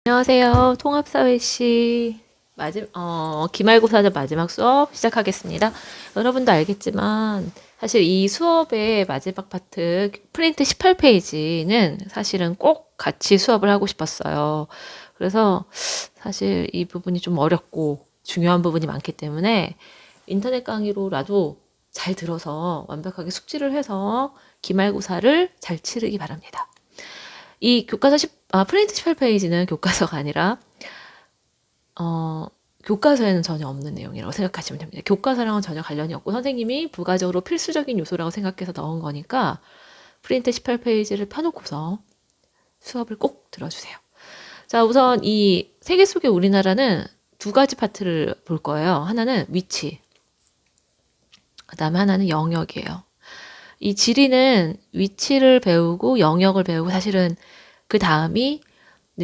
안녕하세요. 통합사회시 기말고사전 마지막 수업 시작하겠습니다. 여러분도 알겠지만 사실 이 수업의 마지막 파트 프린트 18페이지는 사실은 꼭 같이 수업을 하고 싶었어요. 그래서 사실 이 부분이 좀 어렵고 중요한 부분이 많기 때문에 인터넷 강의로라도 잘 들어서 완벽하게 숙지를 해서 기말고사를 잘 치르기 바랍니다. 이 프린트 18페이지는 교과서가 아니라, 교과서에는 전혀 없는 내용이라고 생각하시면 됩니다. 교과서랑은 전혀 관련이 없고 선생님이 부가적으로 필수적인 요소라고 생각해서 넣은 거니까 프린트 18페이지를 펴놓고서 수업을 꼭 들어주세요. 자, 우선 이 세계 속의 우리나라는 두 가지 파트를 볼 거예요. 하나는 위치, 그 다음에 하나는 영역이에요. 이 지리는 위치를 배우고 영역을 배우고 사실은 그 다음이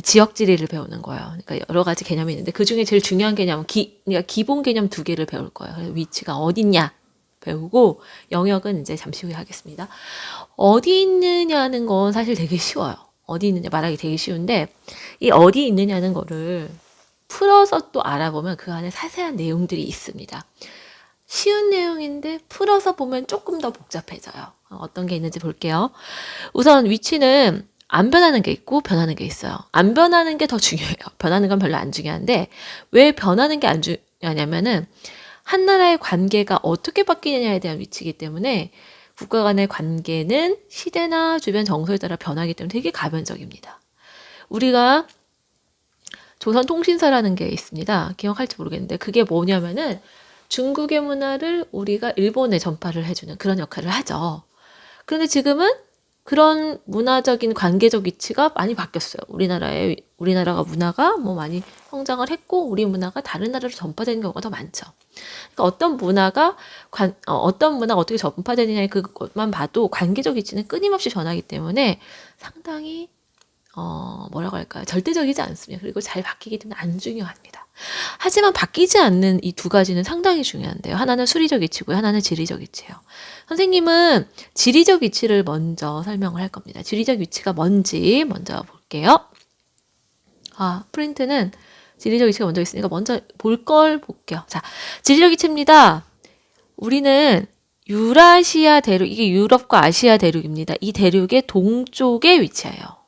지역 지리를 배우는 거예요. 그러니까 여러 가지 개념이 있는데 그 중에 제일 중요한 개념은 그러니까 기본 개념 두 개를 배울 거예요. 그래서 위치가 어딨냐 배우고 영역은 이제 잠시 후에 하겠습니다. 어디 있느냐는 건 사실 되게 쉬워요. 어디 있느냐 말하기 되게 쉬운데 이 어디 있느냐는 거를 풀어서 또 알아보면 그 안에 자세한 내용들이 있습니다. 쉬운 내용인데 풀어서 보면 조금 더 복잡해져요. 어떤 게 있는지 볼게요. 우선 위치는 안 변하는 게 있고 변하는 게 있어요. 안 변하는 게 더 중요해요. 변하는 건 별로 안 중요한데 왜 변하는 게 안 중요하냐면은 한 나라의 관계가 어떻게 바뀌느냐에 대한 위치이기 때문에 국가 간의 관계는 시대나 주변 정서에 따라 변하기 때문에 되게 가변적입니다. 우리가 조선통신사라는 게 있습니다. 기억할지 모르겠는데 그게 뭐냐면은 중국의 문화를 우리가 일본에 전파를 해주는 그런 역할을 하죠. 그런데 지금은 그런 문화적인 관계적 위치가 많이 바뀌었어요. 우리나라가 문화가 뭐 많이 성장을 했고 우리 문화가 다른 나라로 전파되는 경우가 더 많죠. 그러니까 어떤 문화가 어떻게 전파되느냐의 그것만 봐도 관계적 위치는 끊임없이 변하기 때문에 상당히 뭐라고 할까요? 절대적이지 않습니다. 그리고 잘 바뀌기 때문에 안 중요합니다. 하지만 바뀌지 않는 이 두 가지는 상당히 중요한데요. 하나는 수리적 위치고요. 하나는 지리적 위치예요. 선생님은 지리적 위치를 먼저 설명을 할 겁니다. 지리적 위치가 뭔지 먼저 볼게요. 프린트는 지리적 위치가 먼저 있으니까 먼저 볼 걸 볼게요. 자, 지리적 위치입니다. 우리는 유라시아 대륙, 이게 유럽과 아시아 대륙입니다. 이 대륙의 동쪽에 위치해요.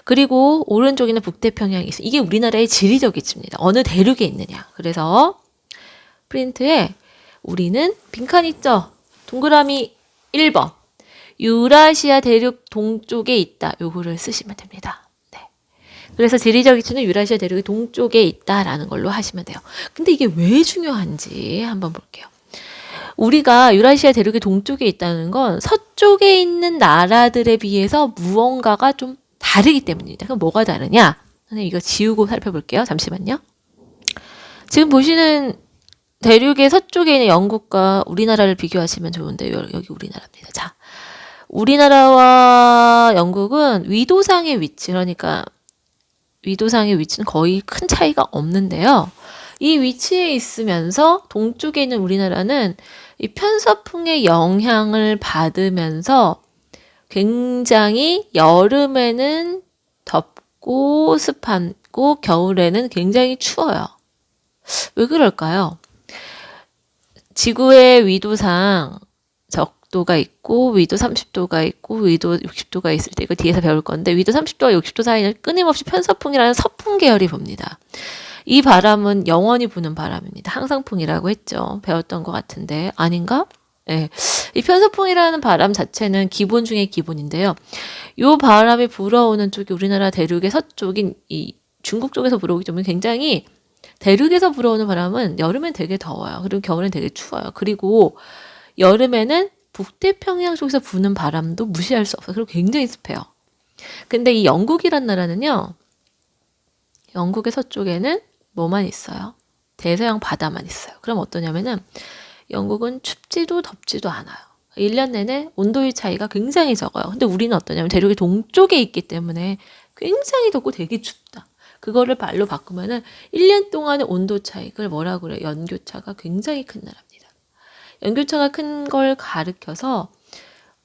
그리고 오른쪽에는 북태평양이 있어요. 이게 우리나라의 지리적 위치입니다. 어느 대륙에 있느냐. 그래서 프린트에 우리는 빈칸 있죠? 동그라미 1번. 유라시아 대륙 동쪽에 있다. 요거를 쓰시면 됩니다. 네. 그래서 지리적 위치는 유라시아 대륙의 동쪽에 있다라는 걸로 하시면 돼요. 근데 이게 왜 중요한지 한번 볼게요. 우리가 유라시아 대륙의 동쪽에 있다는 건 서쪽에 있는 나라들에 비해서 무언가가 좀 다르기 때문입니다. 그럼 뭐가 다르냐? 선생님 이거 지우고 살펴볼게요. 잠시만요. 지금 보시는 대륙의 서쪽에 있는 영국과 우리나라를 비교하시면 좋은데 여기 우리나라입니다. 자, 우리나라와 영국은 위도상의 위치, 그러니까 위도상의 위치는 거의 큰 차이가 없는데요. 이 위치에 있으면서 동쪽에 있는 우리나라는 이 편서풍의 영향을 받으면서 굉장히 여름에는 덥고 습하고 겨울에는 굉장히 추워요. 왜 그럴까요? 지구의 위도상 적도가 있고 위도 30도가 있고 위도 60도가 있을 때 이거 뒤에서 배울 건데 위도 30도와 60도 사이는 끊임없이 편서풍이라는 서풍 계열이 붑니다. 이 바람은 영원히 부는 바람입니다. 항상풍이라고 했죠. 배웠던 것 같은데 아닌가? 네. 이 편서풍이라는 바람 자체는 기본 중에 기본인데요. 이 바람이 불어오는 쪽이 우리나라 대륙의 서쪽인 이 중국 쪽에서 불어오기 때문에 굉장히 대륙에서 불어오는 바람은 여름엔 되게 더워요. 그리고 겨울엔 되게 추워요. 그리고 여름에는 북태평양 쪽에서 부는 바람도 무시할 수 없어요. 그리고 굉장히 습해요. 근데 이 영국이란 나라는요. 영국의 서쪽에는 뭐만 있어요? 대서양 바다만 있어요. 그럼 어떠냐면은 영국은 춥지도 덥지도 않아요. 1년 내내 온도의 차이가 굉장히 적어요. 근데 우리는 어떠냐면 대륙의 동쪽에 있기 때문에 굉장히 덥고 되게 춥다. 그거를 말로 바꾸면은 1년 동안의 온도 차이를 뭐라고 그래요? 연교차가 굉장히 큰 나라입니다. 연교차가 큰 걸 가리켜서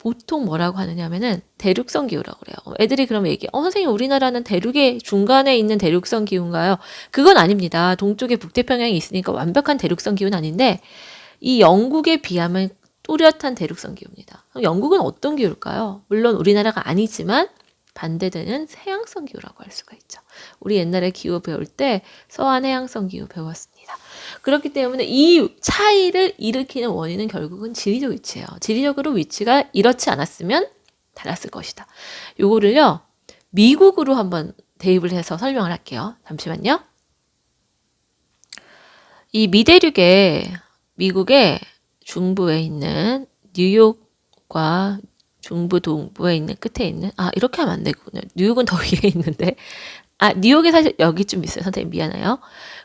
보통 뭐라고 하느냐 하면은 대륙성 기후라고 그래요. 애들이 그러면 얘기해. 선생님, 우리나라는 대륙의 중간에 있는 대륙성 기후인가요? 그건 아닙니다. 동쪽에 북태평양이 있으니까 완벽한 대륙성 기후는 아닌데, 이 영국에 비하면 또렷한 대륙성 기후입니다. 그럼 영국은 어떤 기후일까요? 물론 우리나라가 아니지만 반대되는 해양성 기후라고 할 수가 있죠. 우리 옛날에 기후 배울 때 서한 해양성 기후 배웠습니다. 그렇기 때문에 이 차이를 일으키는 원인은 결국은 지리적 위치예요. 지리적으로 위치가 이렇지 않았으면 달랐을 것이다. 요거를요, 미국으로 한번 대입을 해서 설명을 할게요. 잠시만요. 이 미대륙에 미국의 중부에 있는 뉴욕과 중부 동부에 있는 끝에 있는, 이렇게 하면 안 되군요. 뉴욕은 더 위에 있는데, 뉴욕에 사실 여기쯤 있어요. 선생님 미안해요.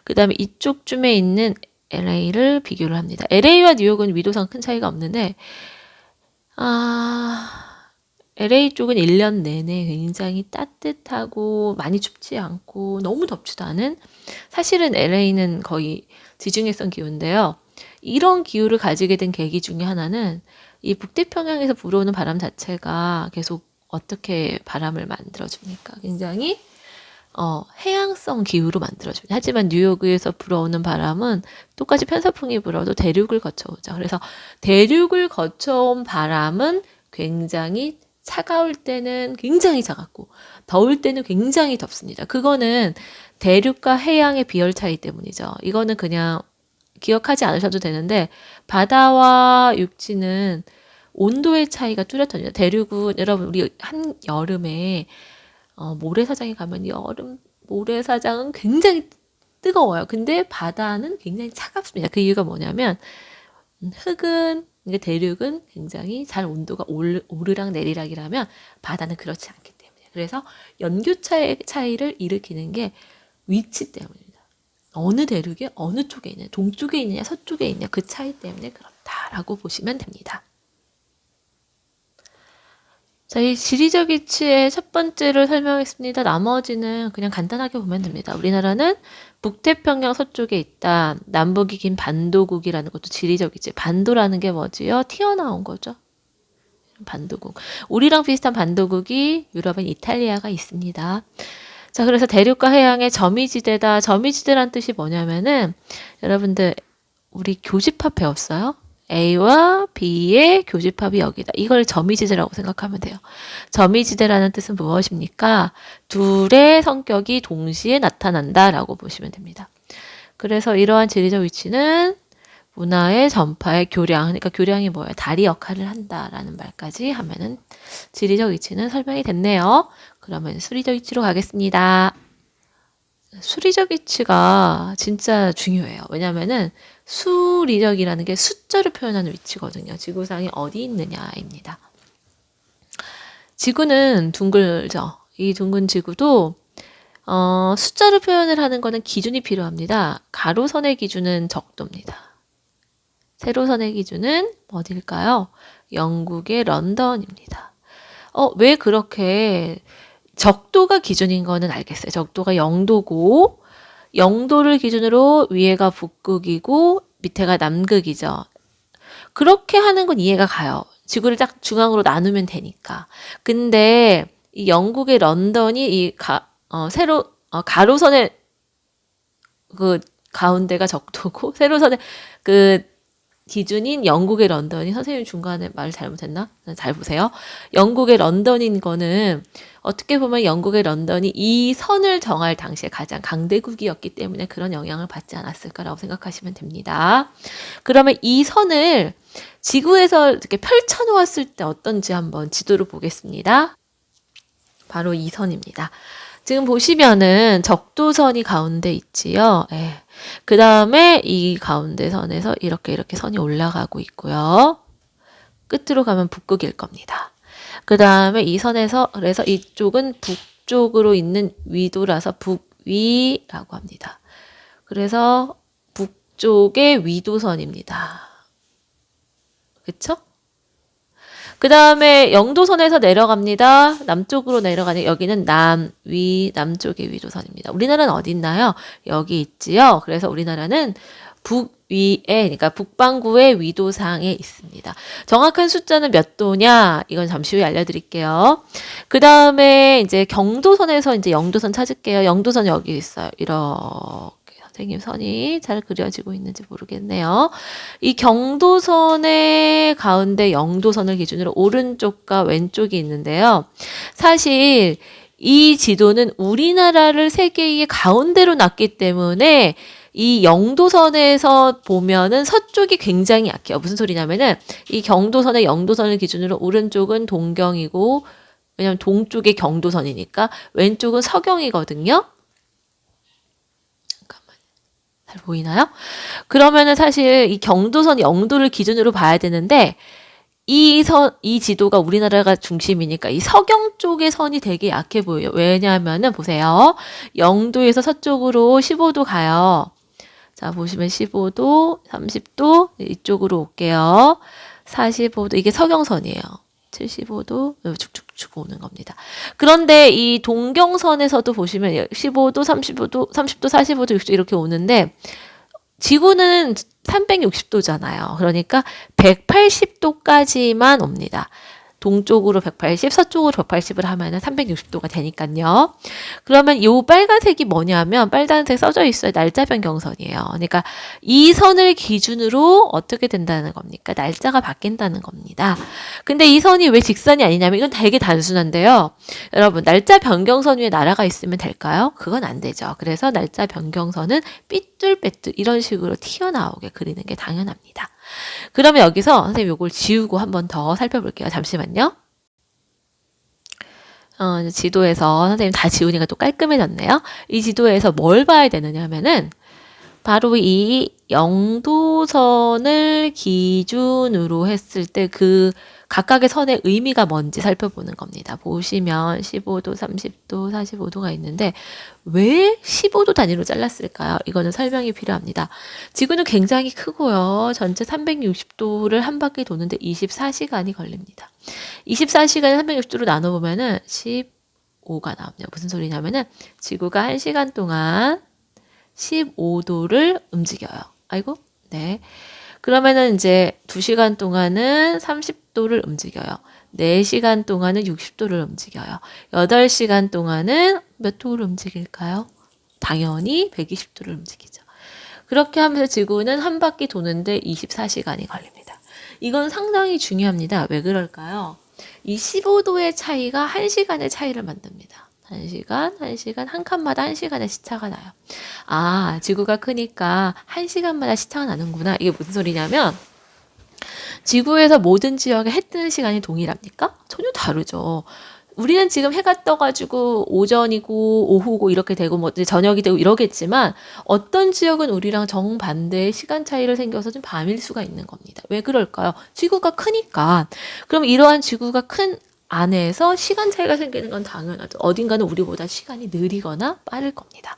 그 다음에 이쪽쯤에 있는 LA를 비교를 합니다. LA와 뉴욕은 위도상 큰 차이가 없는데, LA 쪽은 1년 내내 굉장히 따뜻하고 많이 춥지 않고 너무 덥지도 않은, 사실은 LA는 거의 지중해성 기후인데요. 이런 기후를 가지게 된 계기 중에 하나는 이 북태평양에서 불어오는 바람 자체가 계속 어떻게 바람을 만들어줍니까? 굉장히 해양성 기후로 만들어줍니다. 하지만 뉴욕에서 불어오는 바람은 똑같이 편서풍이 불어도 대륙을 거쳐오죠. 그래서 대륙을 거쳐온 바람은 굉장히 차가울 때는 굉장히 차갑고 더울 때는 굉장히 덥습니다. 그거는 대륙과 해양의 비열 차이 때문이죠. 이거는 그냥 기억하지 않으셔도 되는데, 바다와 육지는 온도의 차이가 뚜렷합니다. 대륙은 여러분, 우리 한 여름에 모래사장에 가면 여름 모래사장은 굉장히 뜨거워요. 근데 바다는 굉장히 차갑습니다. 그 이유가 뭐냐면 흙은, 대륙은 굉장히 잘 온도가 오르락 내리락이라면 바다는 그렇지 않기 때문에. 그래서 연교차의 차이를 일으키는 게 위치 때문입니다. 어느 대륙에 어느 쪽에 있느냐, 동쪽에 있느냐 서쪽에 있느냐, 그 차이 때문에 그렇다라고 보시면 됩니다. 자, 이 지리적 위치의 첫 번째를 설명했습니다. 나머지는 그냥 간단하게 보면 됩니다. 우리나라는 북태평양 서쪽에 있다. 남북이 긴 반도국이라는 것도 지리적 위치. 반도라는 게 뭐지요? 튀어나온 거죠. 반도국. 우리랑 비슷한 반도국이 유럽엔 이탈리아가 있습니다. 자, 그래서 대륙과 해양의 점이지대다. 점이지대란 뜻이 뭐냐면은, 여러분들 우리 교집합 배웠어요? A와 B의 교집합이 여기다. 이걸 점이지대라고 생각하면 돼요. 점이지대라는 뜻은 무엇입니까? 둘의 성격이 동시에 나타난다라고 보시면 됩니다. 그래서 이러한 지리적 위치는 문화의 전파의 교량, 그러니까 교량이 뭐예요? 다리 역할을 한다라는 말까지 하면은 지리적 위치는 설명이 됐네요. 그러면 수리적 위치로 가겠습니다. 수리적 위치가 진짜 중요해요. 왜냐면은 수리적이라는 게 숫자로 표현하는 위치거든요. 지구상이 어디 있느냐입니다. 지구는 둥글죠. 이 둥근 지구도 숫자로 표현을 하는 거는 기준이 필요합니다. 가로선의 기준은 적도입니다. 세로선의 기준은 어딜까요? 영국의 런던입니다. 왜 그렇게 적도가 기준인 거는 알겠어요. 적도가 0도고 0도를 기준으로 위에가 북극이고 밑에가 남극이죠. 그렇게 하는 건 이해가 가요. 지구를 딱 중앙으로 나누면 되니까. 근데 이 영국의 런던이 이 가로선의 그 가운데가 적도고 세로선의 그 기준인 영국의 런던이, 선생님 중간에 말 잘못했나? 잘 보세요. 영국의 런던인 거는 어떻게 보면 영국의 런던이 이 선을 정할 당시에 가장 강대국이었기 때문에 그런 영향을 받지 않았을까라고 생각하시면 됩니다. 그러면 이 선을 지구에서 이렇게 펼쳐 놓았을 때 어떤지 한번 지도로 보겠습니다. 바로 이 선입니다. 지금 보시면은 적도선이 가운데 있지요. 그 다음에 이 가운데 선에서 이렇게 선이 올라가고 있고요. 끝으로 가면 북극일 겁니다. 그 다음에 이 선에서, 그래서 이쪽은 북쪽으로 있는 위도라서 북위라고 합니다. 그래서 북쪽의 위도선입니다. 그쵸? 그 다음에 영도선에서 내려갑니다. 남쪽으로 내려가는, 여기는 남쪽의 위도선입니다. 우리나라는 어디 있나요? 여기 있지요. 그래서 우리나라는 위에, 그러니까 북반구의 위도상에 있습니다. 정확한 숫자는 몇 도냐? 이건 잠시 후에 알려드릴게요. 그 다음에 이제 경도선에서 이제 영도선 찾을게요. 영도선 여기 있어요. 이렇게 선생님 선이 잘 그려지고 있는지 모르겠네요. 이 경도선의 가운데 영도선을 기준으로 오른쪽과 왼쪽이 있는데요. 사실 이 지도는 우리나라를 세계의 가운데로 놨기 때문에 이 영도선에서 보면은 서쪽이 굉장히 약해요. 무슨 소리냐면은 이 경도선의 영도선을 기준으로 오른쪽은 동경이고, 왜냐면 동쪽이 경도선이니까 왼쪽은 서경이거든요. 잠깐만, 잘 보이나요? 그러면은 사실 이 경도선 영도를 기준으로 봐야 되는데 이 지도가 우리나라가 중심이니까 이 서경 쪽의 선이 되게 약해 보여요. 왜냐하면은 보세요. 영도에서 서쪽으로 15도 가요. 자, 보시면 15도, 30도, 이쪽으로 올게요. 45도, 이게 서경선이에요. 75도, 쭉쭉쭉 오는 겁니다. 그런데 이 동경선에서도 보시면 15도, 35도, 30도, 45도, 60도 이렇게 오는데, 지구는 360도잖아요. 그러니까 180도까지만 옵니다. 동쪽으로 180, 서쪽으로 180을 하면은 360도가 되니까요. 그러면 이 빨간색이 뭐냐면 빨간색 써져 있어요. 날짜 변경선이에요. 그러니까 이 선을 기준으로 어떻게 된다는 겁니까? 날짜가 바뀐다는 겁니다. 근데 이 선이 왜 직선이 아니냐면 이건 되게 단순한데요. 여러분, 날짜 변경선 위에 나라가 있으면 될까요? 그건 안 되죠. 그래서 날짜 변경선은 삐뚤빼뚤 이런 식으로 튀어나오게 그리는 게 당연합니다. 그러면 여기서 선생님 요걸 지우고 한 번 더 살펴볼게요. 잠시만요. 지도에서 선생님 다 지우니까 또 깔끔해졌네요. 이 지도에서 뭘 봐야 되느냐 하면은 바로 이 영도선을 기준으로 했을 때 그 각각의 선의 의미가 뭔지 살펴보는 겁니다. 보시면 15도, 30도, 45도가 있는데 왜 15도 단위로 잘랐을까요? 이거는 설명이 필요합니다. 지구는 굉장히 크고요. 전체 360도를 한 바퀴 도는데 24시간이 걸립니다. 24시간을 360도로 나눠보면은 15가 나옵니다. 무슨 소리냐면은 지구가 1시간 동안 15도를 움직여요. 아이고, 네. 그러면은 이제 2시간 동안은 30도를 움직여요. 4시간 동안은 60도를 움직여요. 8시간 동안은 몇 도를 움직일까요? 당연히 120도를 움직이죠. 그렇게 하면서 지구는 한 바퀴 도는데 24시간이 걸립니다. 이건 상당히 중요합니다. 왜 그럴까요? 이 15도의 차이가 1시간의 차이를 만듭니다. 1시간, 한 칸마다 1시간의 시차가 나요. 아, 지구가 크니까 1시간마다 시차가 나는구나. 이게 무슨 소리냐면, 지구에서 모든 지역에 해 뜨는 시간이 동일합니까? 전혀 다르죠. 우리는 지금 해가 떠가지고 오전이고 오후고 이렇게 되고 뭐 이제 저녁이 되고 이러겠지만 어떤 지역은 우리랑 정반대의 시간 차이를 생겨서 좀 밤일 수가 있는 겁니다. 왜 그럴까요? 지구가 크니까. 그럼 이러한 지구가 큰 안에서 시간 차이가 생기는 건 당연하죠. 어딘가는 우리보다 시간이 느리거나 빠를 겁니다.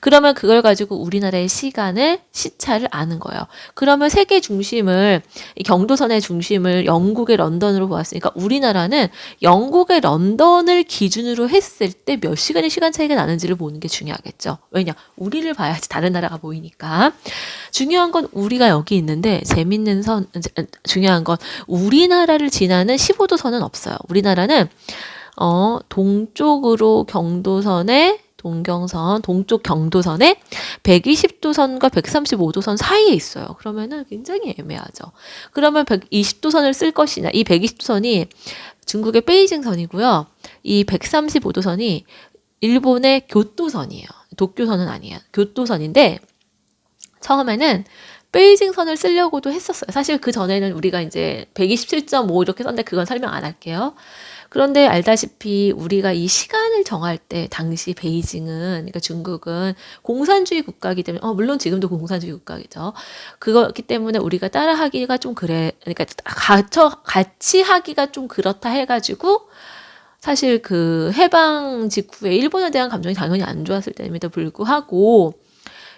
그러면 그걸 가지고 우리나라의 시차를 아는 거예요. 그러면 세계 중심을, 이 경도선의 중심을 영국의 런던으로 보았으니까 우리나라는 영국의 런던을 기준으로 했을 때 몇 시간의 시간 차이가 나는지를 보는 게 중요하겠죠. 왜냐? 우리를 봐야지 다른 나라가 보이니까. 중요한 건 우리가 여기 있는데 중요한 건 우리나라를 지나는 15도 선은 없어요. 우리나라는 동쪽으로 동쪽 경도선에 120도선과 135도선 사이에 있어요. 그러면은 굉장히 애매하죠. 그러면 120도선을 쓸 것이냐. 이 120도선이 중국의 베이징선이고요. 이 135도선이 일본의 교토선이에요. 도쿄선은 아니에요. 교토선인데 처음에는 베이징선을 쓰려고도 했었어요. 사실 그 전에는 우리가 이제 127.5 이렇게 썼는데 그건 설명 안 할게요. 그런데 알다시피 우리가 이 시간을 정할 때 당시 베이징은, 그러니까 중국은 공산주의 국가이기 때문에, 물론 지금도 공산주의 국가겠죠. 그거기 때문에 우리가 따라하기가 좀 그러니까 같이 하기가 좀 그렇다 해가지고 사실 그 해방 직후에 일본에 대한 감정이 당연히 안 좋았을 때임에도 불구하고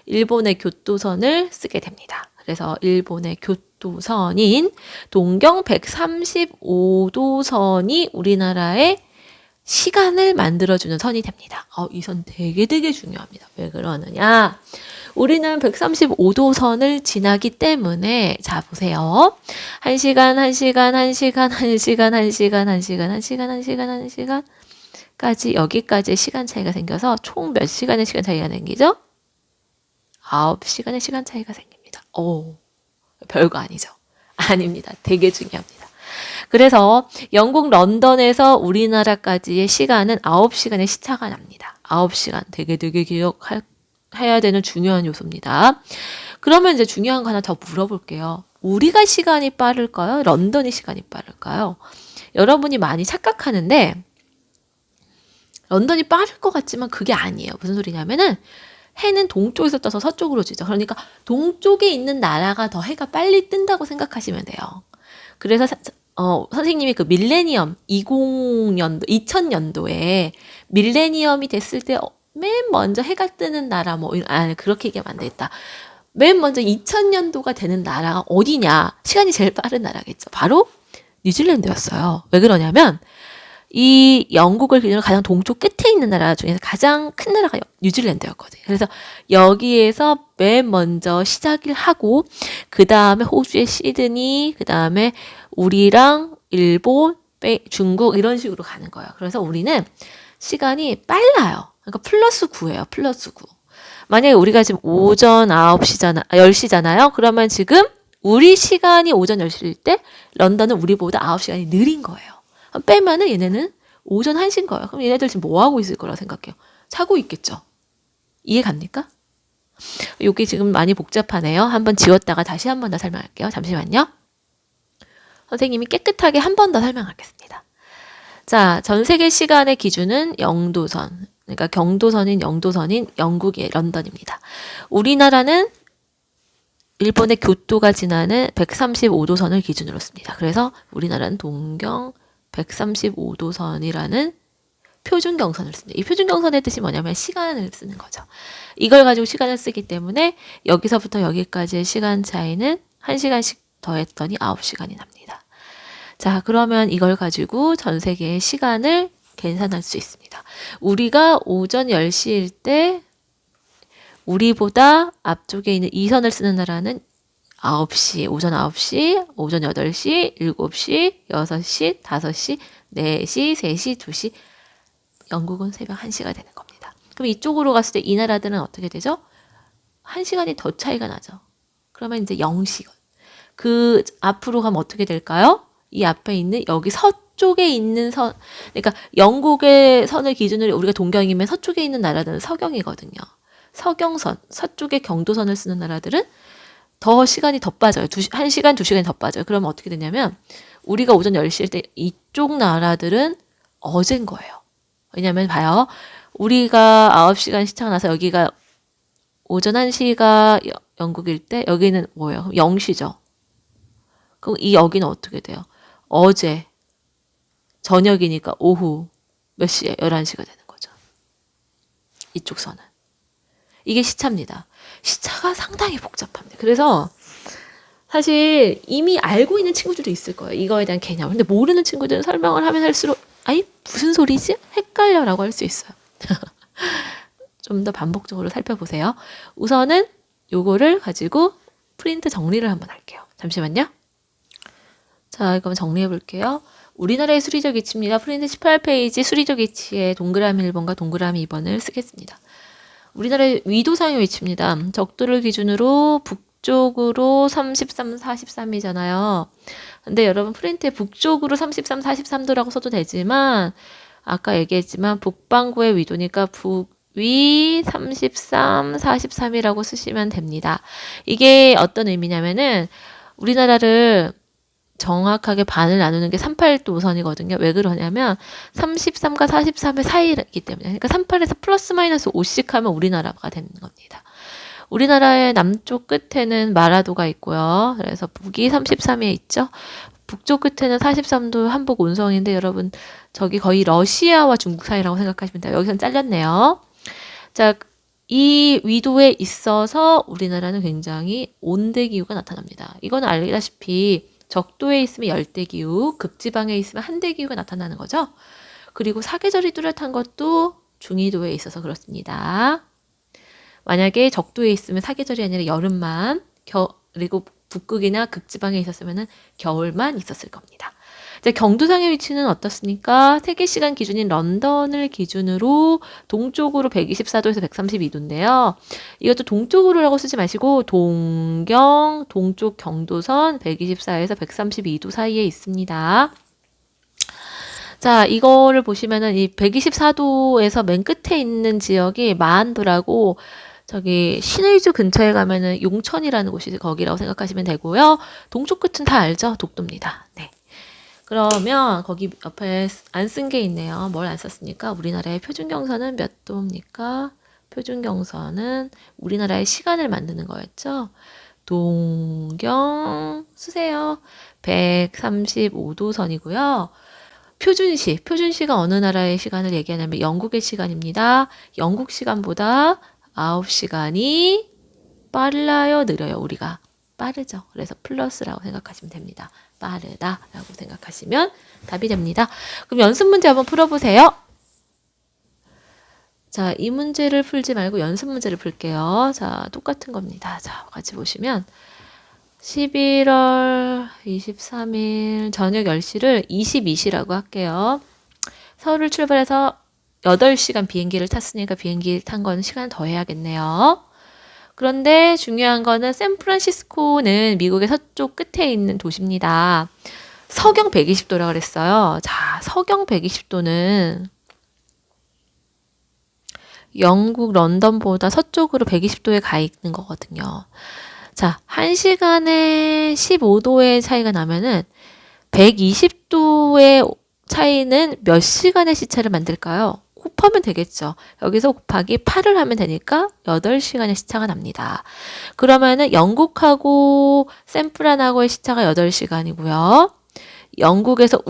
일본의 교토선을 쓰게 됩니다. 그래서 일본의 교토선인 동경 135도선이 우리나라의 시간을 만들어주는 선이 됩니다. 이 선 되게 중요합니다. 왜 그러느냐? 우리는 135도 선을 지나기 때문에 자 보세요. 1시간, 1시간, 1시간, 1시간, 1시간, 1시간, 1시간, 1시간, 1시간 까지 여기까지 시간 차이가 생겨서 총 몇 시간의 시간 차이가 생기죠? 9시간의 시간 차이가 생깁니다. 오, 별거 아니죠? 아닙니다. 되게 중요합니다. 그래서 영국 런던에서 우리나라까지의 시간은 9시간의 시차가 납니다. 9시간 되게 기억해야 되는 중요한 요소입니다. 그러면 이제 중요한 거 하나 더 물어볼게요. 우리가 시간이 빠를까요? 런던이 시간이 빠를까요? 여러분이 많이 착각하는데 런던이 빠를 것 같지만 그게 아니에요. 무슨 소리냐면은 해는 동쪽에서 떠서 서쪽으로 지죠. 그러니까 동쪽에 있는 나라가 더 해가 빨리 뜬다고 생각하시면 돼요. 그래서 선생님이 그 밀레니엄 2000년도에 밀레니엄이 됐을 때 맨 먼저 해가 뜨는 나라 그렇게 얘기하면 안 되겠다. 맨 먼저 2000년도가 되는 나라가 어디냐? 시간이 제일 빠른 나라겠죠. 바로 뉴질랜드였어요. 왜 그러냐면 이 영국을 기준으로 가장 동쪽 끝에 있는 나라 중에서 가장 큰 나라가 뉴질랜드였거든요. 그래서 여기에서 맨 먼저 시작을 하고 그 다음에 호주의 시드니, 그 다음에 우리랑 일본, 중국 이런 식으로 가는 거예요. 그래서 우리는 시간이 빨라요. 그러니까 플러스 9예요. 플러스 9. 만약에 우리가 지금 오전 10시잖아요. 그러면 지금 우리 시간이 오전 10시일 때 런던은 우리보다 9시간이 느린 거예요. 빼면은 얘네는 오전 1시인 거예요. 그럼 얘네들 지금 뭐 하고 있을 거라 생각해요? 자고 있겠죠. 이해 갑니까? 여기 지금 많이 복잡하네요. 한번 지웠다가 다시 한 번 더 설명할게요. 잠시만요. 선생님이 깨끗하게 한 번 더 설명하겠습니다. 자, 전 세계 시간의 기준은 영도선. 그러니까 경도선인 영도선인 영국의 런던입니다. 우리나라는 일본의 교토가 지나는 135도선을 기준으로 씁니다. 그래서 우리나라는 동경 135도선이라는 표준경선을 씁니다. 이 표준경선의 뜻이 뭐냐면 시간을 쓰는 거죠. 이걸 가지고 시간을 쓰기 때문에 여기서부터 여기까지의 시간 차이는 1시간씩 더했더니 9시간이 납니다. 자, 그러면 이걸 가지고 전 세계의 시간을 계산할 수 있습니다. 우리가 오전 10시일 때 우리보다 앞쪽에 있는 2선을 쓰는 나라는 9시, 오전 9시, 오전 8시, 7시, 6시, 5시, 4시, 3시, 2시, 영국은 새벽 1시가 되는 겁니다. 그럼 이쪽으로 갔을 때 이 나라들은 어떻게 되죠? 1시간이 더 차이가 나죠. 그러면 이제 0시간. 그 앞으로 가면 어떻게 될까요? 이 앞에 있는 여기 서쪽에 있는 선, 그러니까 영국의 선을 기준으로 우리가 동경이면 서쪽에 있는 나라들은 서경이거든요. 서경선, 서쪽에 경도선을 쓰는 나라들은 더 시간이 더 빠져요. 1시간, 2시간이 더 빠져요. 그러면 어떻게 되냐면 우리가 오전 10시일 때 이쪽 나라들은 어제인 거예요. 왜냐면 봐요. 우리가 9시간 시차가 나서 여기가 오전 1시가 영국일 때 여기는 뭐예요? 0시죠. 그럼 이 여기는 어떻게 돼요? 어제 저녁이니까 오후 몇 시에? 11시가 되는 거죠. 이쪽 선은. 이게 시차입니다. 시차가 상당히 복잡합니다. 그래서 사실 이미 알고 있는 친구들도 있을 거예요. 이거에 대한 개념. 근데 모르는 친구들은 설명을 하면 할수록 아니 무슨 소리지? 헷갈려라고 할 수 있어요. 좀 더 반복적으로 살펴보세요. 우선은 요거를 가지고 프린트 정리를 한번 할게요. 잠시만요. 자, 그럼 정리해 볼게요. 우리나라의 수리적 위치입니다. 프린트 18페이지 수리적 위치에 동그라미 1번과 동그라미 2번을 쓰겠습니다. 우리나라의 위도상의 위치입니다. 적도를 기준으로 북쪽으로 33, 43이잖아요. 근데 여러분 프린트에 북쪽으로 33, 43도라고 써도 되지만 아까 얘기했지만 북반구의 위도니까 북위 33, 43이라고 쓰시면 됩니다. 이게 어떤 의미냐면은 우리나라를 정확하게 반을 나누는 게 38도선이거든요. 왜 그러냐면 33과 43의 사이이기 때문에. 그러니까 38에서 플러스 마이너스 5씩 하면 우리나라가 되는 겁니다. 우리나라의 남쪽 끝에는 마라도가 있고요. 그래서 북이 33에 있죠. 북쪽 끝에는 43도 한복 온성인데 여러분 저기 거의 러시아와 중국 사이라고 생각하시면 돼요. 여기선 잘렸네요. 자, 이 위도에 있어서 우리나라는 굉장히 온대기후가 나타납니다. 이건 알다시피 적도에 있으면 열대기후, 극지방에 있으면 한대기후가 나타나는 거죠. 그리고 사계절이 뚜렷한 것도 중위도에 있어서 그렇습니다. 만약에 적도에 있으면 사계절이 아니라 여름만, 그리고 북극이나 극지방에 있었으면 겨울만 있었을 겁니다. 이제 경도상의 위치는 어떻습니까? 세계시간 기준인 런던을 기준으로 동쪽으로 124도에서 132도인데요. 이것도 동쪽으로라고 쓰지 마시고 동경, 동쪽 경도선 124에서 132도 사이에 있습니다. 자, 이거를 보시면은 이 124도에서 맨 끝에 있는 지역이 마한도라고 저기 신의주 근처에 가면은 용천이라는 곳이 거기라고 생각하시면 되고요. 동쪽 끝은 다 알죠? 독도입니다. 네. 그러면 거기 옆에 안 쓴 게 있네요. 뭘 안 썼습니까? 우리나라의 표준경선은 몇 도입니까? 표준경선은 우리나라의 시간을 만드는 거였죠. 동경 쓰세요. 135도 선이고요. 표준시가 어느 나라의 시간을 얘기하냐면 영국의 시간입니다. 영국 시간보다 9시간이 빨라요, 느려요? 우리가 빠르죠. 그래서 플러스라고 생각하시면 됩니다. 빠르다라고 생각하시면 답이 됩니다. 그럼 연습 문제 한번 풀어보세요. 자, 이 문제를 풀지 말고 연습 문제를 풀게요. 자, 똑같은 겁니다. 자, 같이 보시면 11월 23일 저녁 10시를 22시라고 할게요. 서울을 출발해서 8시간 비행기를 탔으니까 비행기 탄 거는 시간 더 해야겠네요. 그런데 중요한 거는 샌프란시스코는 미국의 서쪽 끝에 있는 도시입니다. 서경 120도라 그랬어요. 자, 서경 120도는 영국 런던보다 서쪽으로 120도에 가 있는 거거든요. 자, 1시간에 15도의 차이가 나면은 120도의 차이는 몇 시간의 시차를 만들까요? 곱하면 되겠죠. 여기서 곱하기 8을 하면 되니까 8시간의 시차가 납니다. 그러면은 영국하고 샌프란하고의 시차가 8시간이고요. 영국에서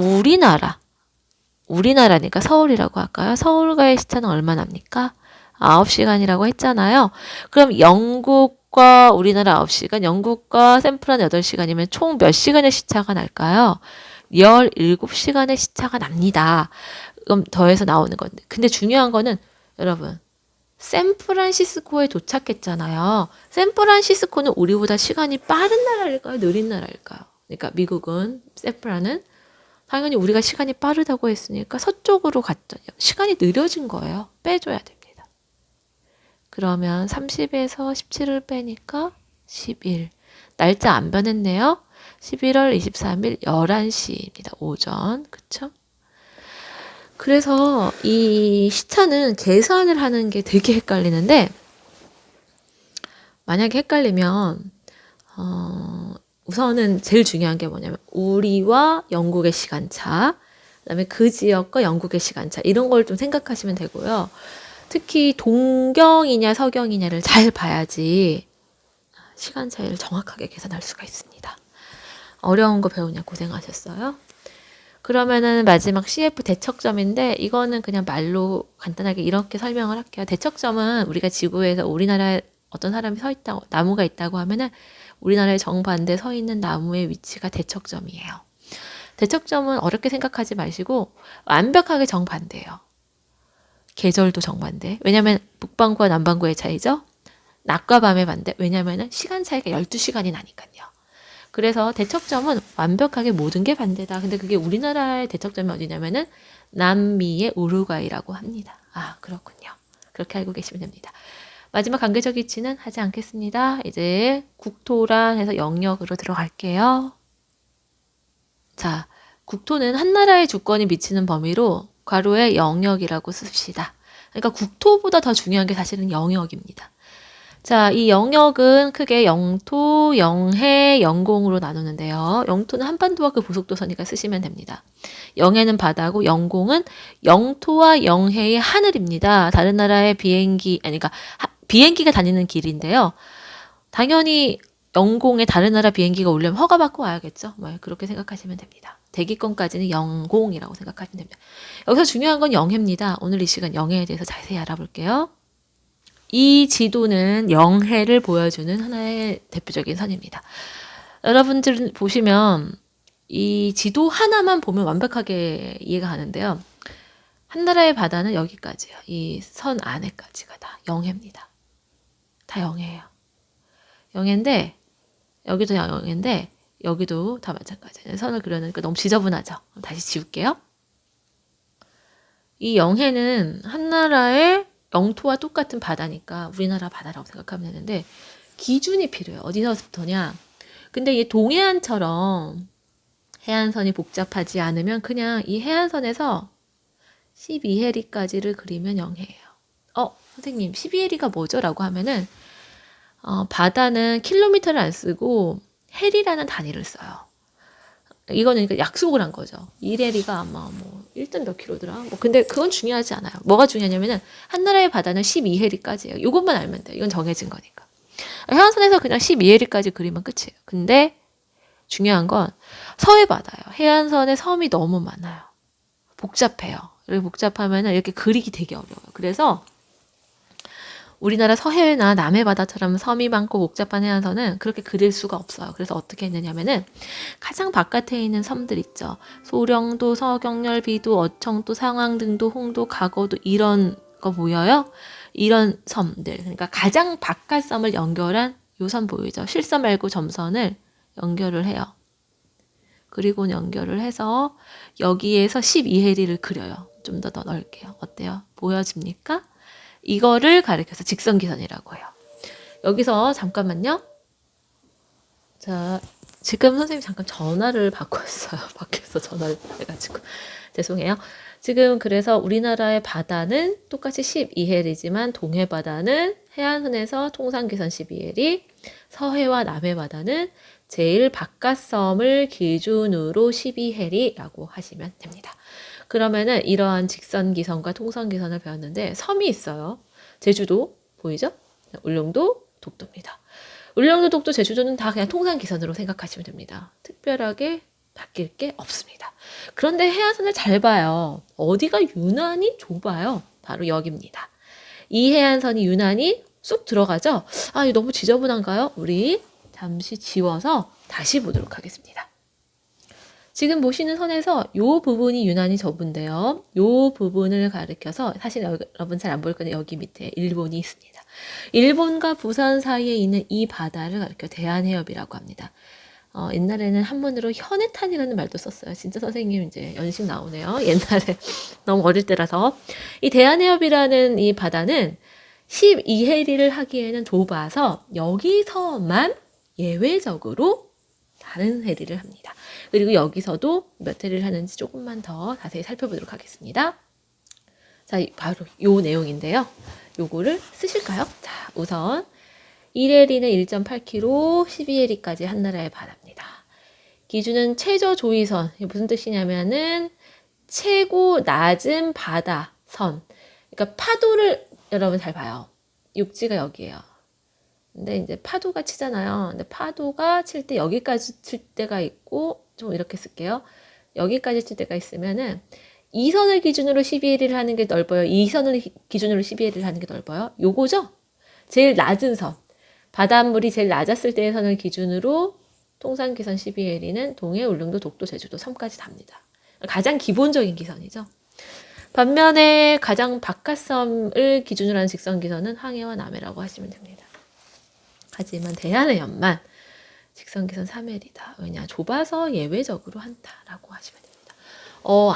우리나라니까 서울이라고 할까요? 서울과의 시차는 얼마 납니까? 9시간이라고 했잖아요. 그럼 영국과 우리나라 9시간, 영국과 샌프란 8시간이면 총 몇 시간의 시차가 날까요? 17시간의 시차가 납니다. 그럼 더해서 나오는 건데. 근데 중요한 거는 여러분, 샌프란시스코에 도착했잖아요. 샌프란시스코는 우리보다 시간이 빠른 나라일까요? 느린 나라일까요? 그러니까 미국은, 샌프란은 당연히 우리가 시간이 빠르다고 했으니까 서쪽으로 갔더니 시간이 느려진 거예요. 빼줘야 됩니다. 그러면 30에서 17을 빼니까 11. 날짜 안 변했네요. 11월 23일 11시입니다. 오전. 그쵸? 그래서 이 시차는 계산을 하는 게 되게 헷갈리는데 만약에 헷갈리면 우선은 제일 중요한 게 뭐냐면 우리와 영국의 시간차, 그다음에 그 지역과 영국의 시간차 이런 걸 좀 생각하시면 되고요. 특히 동경이냐 서경이냐를 잘 봐야지 시간 차이를 정확하게 계산할 수가 있습니다. 어려운 거 배우냐 고생하셨어요. 그러면은 마지막 CF 대척점인데 이거는 그냥 말로 간단하게 이렇게 설명을 할게요. 대척점은 우리가 지구에서 우리나라에 어떤 사람이 서 있다고 나무가 있다고 하면은 우리나라의 정반대 서 있는 나무의 위치가 대척점이에요. 대척점은 어렵게 생각하지 마시고 완벽하게 정반대예요. 계절도 정반대. 왜냐면 북반구와 남반구의 차이죠. 낮과 밤의 반대. 왜냐면은 시간 차이가 12시간이 나니까요. 그래서 대척점은 완벽하게 모든 게 반대다. 근데 그게 우리나라의 대척점이 어디냐면은 남미의 우루과이라고 합니다. 아, 그렇군요. 그렇게 알고 계시면 됩니다. 마지막 관계적 위치는 하지 않겠습니다. 이제 국토란 해서 영역으로 들어갈게요. 자, 국토는 한 나라의 주권이 미치는 범위로 괄호에 영역이라고 씁시다. 그러니까 국토보다 더 중요한 게 사실은 영역입니다. 자, 이 영역은 크게 영토, 영해, 영공으로 나누는데요. 영토는 한반도와 그 고속도선이니까 쓰시면 됩니다. 영해는 바다고 영공은 영토와 영해의 하늘입니다. 다른 나라의 그러니까 비행기가 다니는 길인데요. 당연히 영공에 다른 나라 비행기가 오려면 허가받고 와야겠죠. 뭐 그렇게 생각하시면 됩니다. 대기권까지는 영공이라고 생각하시면 됩니다. 여기서 중요한 건 영해입니다. 오늘 이 시간 영해에 대해서 자세히 알아볼게요. 이 지도는 영해를 보여주는 하나의 대표적인 선입니다. 여러분들 보시면 이 지도 하나만 보면 완벽하게 이해가 가는데요. 한 나라의 바다는 여기까지요. 이 선 안에까지가 다 영해입니다. 다 0이에요. 0인데 여기도 0인데 여기도 다 마찬가지예요. 선을 그려놓으니까 너무 지저분하죠. 다시 지울게요. 이 영해는 한 나라의 영토와 똑같은 바다니까 우리나라 바다라고 생각하면 되는데 기준이 필요해요. 어디서부터냐. 근데 이 동해안처럼 해안선이 복잡하지 않으면 그냥 이 해안선에서 12해리까지를 그리면 영해예요. 선생님 12해리가 뭐죠? 라고 하면은 바다는 킬로미터를 안 쓰고 해리라는 단위를 써요. 이거는 그러니까 약속을 한 거죠. 1해리가 아마 1점 몇 킬로더라. 근데 그건 중요하지 않아요. 뭐가 중요하냐면은 한 나라의 바다는 12해리까지예요. 이것만 알면 돼요. 이건 정해진 거니까. 해안선에서 그냥 12해리까지 그리면 끝이에요. 근데 중요한 건 서해 바다예요. 해안선에 섬이 너무 많아요. 복잡해요. 이렇게 복잡하면은 이렇게 그리기 되게 어려워요. 그래서 우리나라 서해나 남해 바다처럼 섬이 많고 복잡한 해안선은 그렇게 그릴 수가 없어요. 그래서 어떻게 했느냐면은 가장 바깥에 있는 섬들 있죠. 소령도, 서경렬, 비도, 어청도, 상황등도, 홍도, 가거도 이런 거 보여요. 이런 섬들. 그러니까 가장 바깥 섬을 연결한 요 선 보이죠. 실선 말고 점선을 연결을 해요. 그리고 연결을 해서 여기에서 12해리를 그려요. 좀 더 넓게요. 어때요? 보여집니까? 이거를 가리켜서 직선기선이라고 해요. 여기서 잠깐만요. 자, 지금 선생님 잠깐 전화를 받고 왔어요. 밖에서 전화를 해가지고. 죄송해요. 지금 그래서 우리나라의 바다는 똑같이 12해리지만 동해 바다는 해안선에서 통상기선 12해리, 서해와 남해 바다는 제일 바깥섬을 기준으로 12해리라고 하시면 됩니다. 그러면은 이러한 직선기선과 통선기선을 배웠는데 섬이 있어요. 제주도 보이죠? 울릉도, 독도입니다. 울릉도, 독도, 제주도는 다 그냥 통상기선으로 생각하시면 됩니다. 특별하게 바뀔 게 없습니다. 그런데 해안선을 잘 봐요. 어디가 유난히 좁아요. 바로 여기입니다. 이 해안선이 유난히 쑥 들어가죠? 이거 너무 지저분한가요? 우리 잠시 지워서 다시 보도록 하겠습니다. 지금 보시는 선에서 이 부분이 유난히 좁은데요. 이 부분을 가리켜서 사실 여러분 잘 안 보일 건데 여기 밑에 일본이 있습니다. 일본과 부산 사이에 있는 이 바다를 가리켜 대한해협이라고 합니다. 옛날에는 한문으로 현해탄이라는 말도 썼어요. 진짜 선생님 이제 연식 나오네요. 옛날에 너무 어릴 때라서. 이 대한해협이라는 이 바다는 12해리를 하기에는 좁아서 여기서만 예외적으로 다른 해리를 합니다. 그리고 여기서도 몇 해리를 하는지 조금만 더 자세히 살펴보도록 하겠습니다. 자, 바로 요 내용인데요. 요거를 쓰실까요? 자, 우선 1해리는 1.8km, 12해리까지 한 나라의 바다입니다. 기준은 최저 조위선. 이게 무슨 뜻이냐면은 최고 낮은 바다선. 그러니까 파도를 여러분 잘 봐요. 육지가 여기예요. 근데 이제 파도가 치잖아요. 근데 파도가 칠 때 여기까지 칠 때가 있고 좀 이렇게 쓸게요. 여기까지 칠 때가 있으면은 이 선을 기준으로 12해리를 하는 게 넓어요. 이 선을 기준으로 12해리를 하는 게 넓어요. 요거죠? 제일 낮은 선. 바닷물이 제일 낮았을 때의 선을 기준으로 통상기선 12해리는 동해, 울릉도, 독도, 제주도 섬까지 답니다. 가장 기본적인 기선이죠. 반면에 가장 바깥섬을 기준으로 하는 직선기선은 항해와 남해라고 하시면 됩니다. 하지만 대한해협만 직선기선 3해리다. 왜냐? 좁아서 예외적으로 한다라고 하시면 됩니다.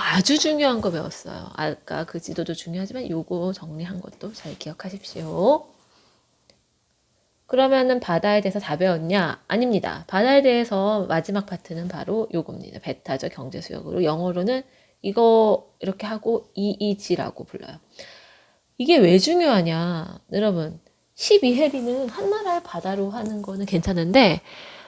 아주 중요한 거 배웠어요. 아까 그 지도도 중요하지만 요거 정리한 것도 잘 기억하십시오. 그러면은 바다에 대해서 다 배웠냐? 아닙니다. 바다에 대해서 마지막 파트는 바로 요겁니다. 베타적 경제수역으로 영어로는 이거 이렇게 하고 EEG라고 불러요. 이게 왜 중요하냐? 여러분 12해리는 한 나라의 바다로 하는 거는 괜찮은데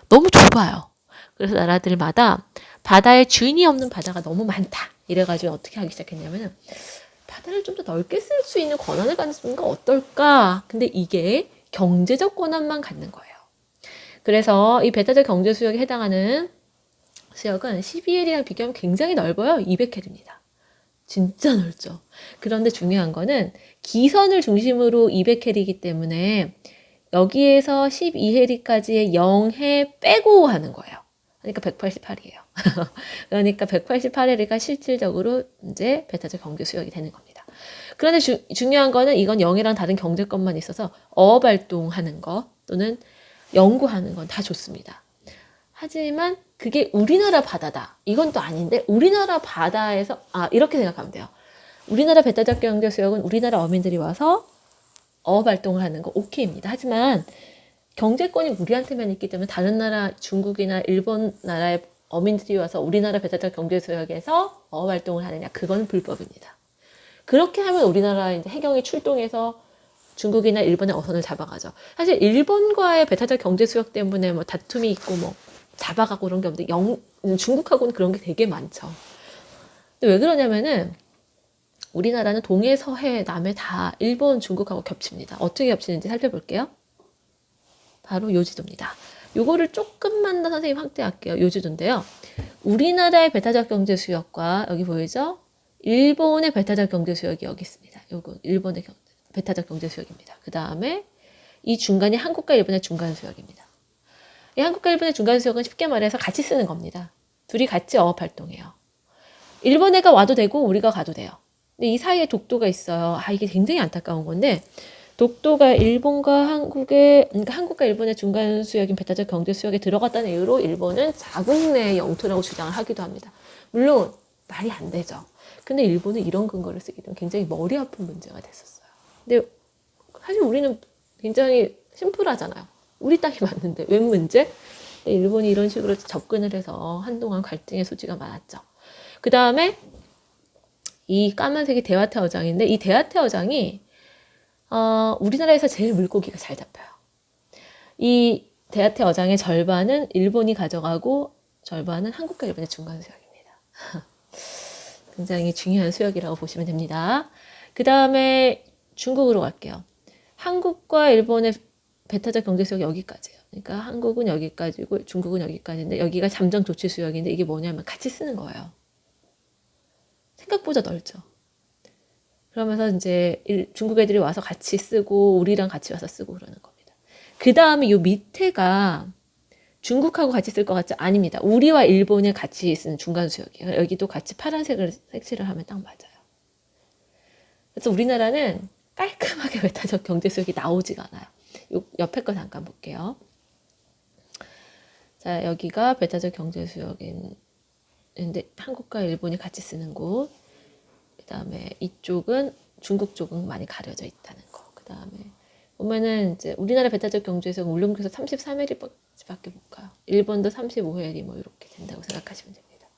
너무 좁아요. 그래서 나라들마다 바다에 주인이 없는 바다가 너무 많다. 이래가지고 어떻게 하기 시작했냐면 바다를 좀 더 넓게 쓸 수 있는 권한을 갖는 건 어떨까? 근데 이게 경제적 권한만 갖는 거예요. 그래서 이 베타적 경제수역에 해당하는 수역은 12해리랑 비교하면 굉장히 넓어요. 200해리입니다. 진짜 넓죠. 그런데 중요한 거는 기선을 중심으로 200해리이기 때문에 여기에서 12해리까지의 0해 빼고 하는 거예요. 그러니까 188이에요. 그러니까 188해리가 실질적으로 이제 베타적 경제수역이 되는 겁니다. 그런데 중요한 거는 이건 영해랑 다른 경제권만 있어서 어업 활동하는 거 또는 연구하는 건 다 좋습니다. 하지만 그게 우리나라 바다다. 이건 또 아닌데 우리나라 바다에서 이렇게 생각하면 돼요. 우리나라 배타적 경제 수역은 우리나라 어민들이 와서 어업 활동을 하는 거 오케이입니다. 하지만 경제권이 우리한테만 있기 때문에 다른 나라 중국이나 일본 나라의 어민들이 와서 우리나라 배타적 경제 수역에서 어업 활동을 하느냐 그건 불법입니다. 그렇게 하면 우리나라 이제 해경이 출동해서 중국이나 일본의 어선을 잡아가죠. 사실 일본과의 배타적 경제 수역 때문에 뭐 다툼이 있고 뭐 잡아가고 그런 게 없는데 중국하고는 그런 게 되게 많죠. 근데 왜 그러냐면은 우리나라는 동해, 서해, 남해 다 일본, 중국하고 겹칩니다. 어떻게 겹치는지 살펴볼게요. 바로 요지도입니다. 요거를 조금만 더 선생님 확대할게요. 요지도인데요. 우리나라의 배타적 경제 수역과 여기 보이죠? 일본의 배타적 경제 수역이 여기 있습니다. 요거 일본의 배타적 경제 수역입니다. 그 다음에 이 중간이 한국과 일본의 중간 수역입니다. 이 한국과 일본의 중간 수역은 쉽게 말해서 같이 쓰는 겁니다. 둘이 같이 어업 활동해요. 일본 애가 와도 되고 우리가 가도 돼요. 근데 이 사이에 독도가 있어요. 이게 굉장히 안타까운 건데 독도가 일본과 한국의, 그러니까 한국과 일본의 중간 수역인 배타적 경제 수역에 들어갔다는 이유로 일본은 자국 내 영토라고 주장을 하기도 합니다. 물론 말이 안 되죠. 근데 일본은 이런 근거를 쓰기 때문에 굉장히 머리 아픈 문제가 됐었어요. 근데 사실 우리는 굉장히 심플하잖아요. 우리 땅이 맞는데 웬 문제? 일본이 이런 식으로 접근을 해서 한동안 갈등의 소지가 많았죠. 그 다음에 이 까만색이 대화태 어장인데 이 대화태 어장이 우리나라에서 제일 물고기가 잘 잡혀요. 이 대하태 어장의 절반은 일본이 가져가고 절반은 한국과 일본의 중간 수역입니다. 굉장히 중요한 수역이라고 보시면 됩니다. 그 다음에 중국으로 갈게요. 한국과 일본의 배타적 경제수역이 여기까지예요. 그러니까 한국은 여기까지고 중국은 여기까지인데 여기가 잠정 조치 수역인데 이게 뭐냐면 같이 쓰는 거예요. 생각보다 넓죠. 그러면서 이제 중국 애들이 와서 같이 쓰고 우리랑 같이 와서 쓰고 그러는 겁니다. 그 다음에 요 밑에가 중국하고 같이 쓸 것 같죠? 아닙니다. 우리와 일본이 같이 쓰는 중간 수역이에요. 여기도 같이 파란색을 색칠을 하면 딱 맞아요. 그래서 우리나라는 깔끔하게 배타적 경제 수역이 나오지가 않아요. 요 옆에 거 잠깐 볼게요. 자, 여기가 배타적 경제 수역인데 한국과 일본이 같이 쓰는 곳. 그 다음에 이쪽은 중국 쪽은 많이 가려져 있다는 거. 그 다음에 보면은 이제 우리나라 배타적 경제에서 울릉도에서 33회리밖에 못 가요. 일본도 35회리 뭐 이렇게 된다고 생각하시면 됩니다.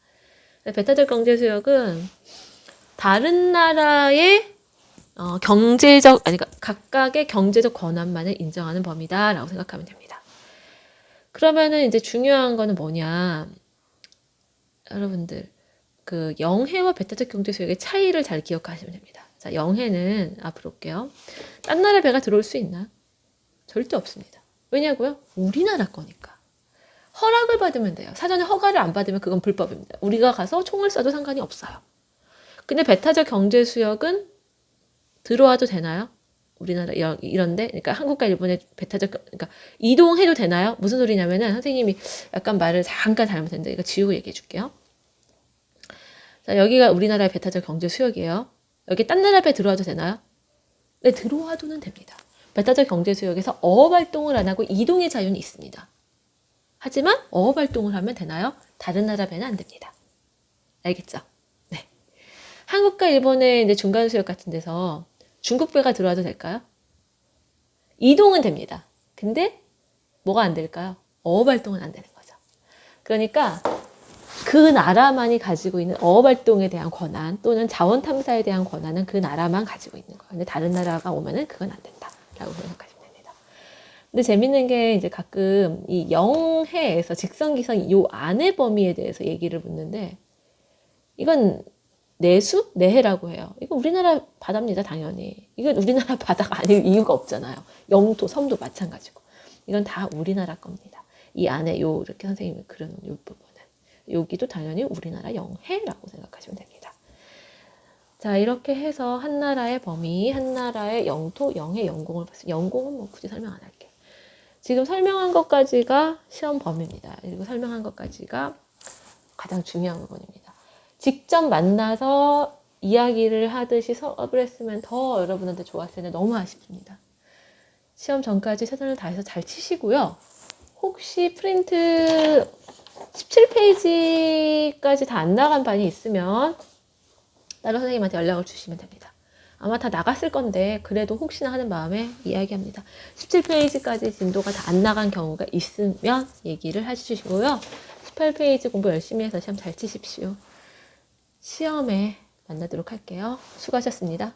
배타적 경제수역은 다른 나라의 경제적 아니 그러니까 각각의 경제적 권한만을 인정하는 범위다라고 생각하면 됩니다. 그러면은 이제 중요한 거는 뭐냐, 여러분들 그 영해와 배타적 경제수역의 차이를 잘 기억하시면 됩니다. 자, 영해는 앞으로 올게요. 딴 나라 배가 들어올 수 있나? 절대 없습니다. 왜냐고요? 우리나라 거니까. 허락을 받으면 돼요. 사전에 허가를 안 받으면 그건 불법입니다. 우리가 가서 총을 쏴도 상관이 없어요. 근데 배타적 경제수역은 들어와도 되나요? 우리나라 이런데, 그러니까 한국과 일본의 배타적, 그러니까 이동해도 되나요? 무슨 소리냐면은 선생님이 약간 말을 잠깐 잘못했는데 이거 지우고 얘기해 줄게요. 자, 여기가 우리나라의 배타적 경제수역이에요. 여기 딴 나라 배 들어와도 되나요? 네, 들어와도는 됩니다. 배타적 경제수역에서 어업활동을 안 하고 이동의 자유는 있습니다. 하지만 어업활동을 하면 되나요? 다른 나라 배는 안 됩니다. 알겠죠? 네. 한국과 일본의 이제 중간수역 같은 데서 중국 배가 들어와도 될까요? 이동은 됩니다. 근데 뭐가 안 될까요? 어업활동은 안 되는 거죠. 그러니까 그 나라만이 가지고 있는 어업활동에 대한 권한 또는 자원탐사에 대한 권한은 그 나라만 가지고 있는 거예요. 근데 다른 나라가 오면은 그건 안 된다라고 생각하시면 됩니다. 근데 재밌는 게 이제 가끔 이 영해에서 직선기선 요 안의 범위에 대해서 얘기를 묻는데 이건 내수? 내해라고 해요. 이거 우리나라 바다입니다, 당연히. 이건 우리나라 바다가 아닐 이유가 없잖아요. 영토, 섬도 마찬가지고. 이건 다 우리나라 겁니다. 이 안에 요 이렇게 선생님이 그려놓은 요 부분은. 여기도 당연히 우리나라 영해라고 생각하시면 됩니다. 자, 이렇게 해서 한 나라의 범위, 한 나라의 영토, 영해, 영공을 봤습니다. 영공은 뭐 굳이 설명 안 할게요. 지금 설명한 것까지가 시험 범위입니다. 그리고 설명한 것까지가 가장 중요한 부분입니다. 직접 만나서 이야기를 하듯이 수업을 했으면 더 여러분한테 좋았을 텐데 너무 아쉽습니다. 시험 전까지 최선을 다해서 잘 치시고요. 혹시 프린트 17페이지까지 다 안 나간 반이 있으면 다른 선생님한테 연락을 주시면 됩니다. 아마 다 나갔을 건데 그래도 혹시나 하는 마음에 이야기합니다. 17페이지까지 진도가 다 안 나간 경우가 있으면 얘기를 해주시고요. 18페이지 공부 열심히 해서 시험 잘 치십시오. 시험에 만나도록 할게요. 수고하셨습니다.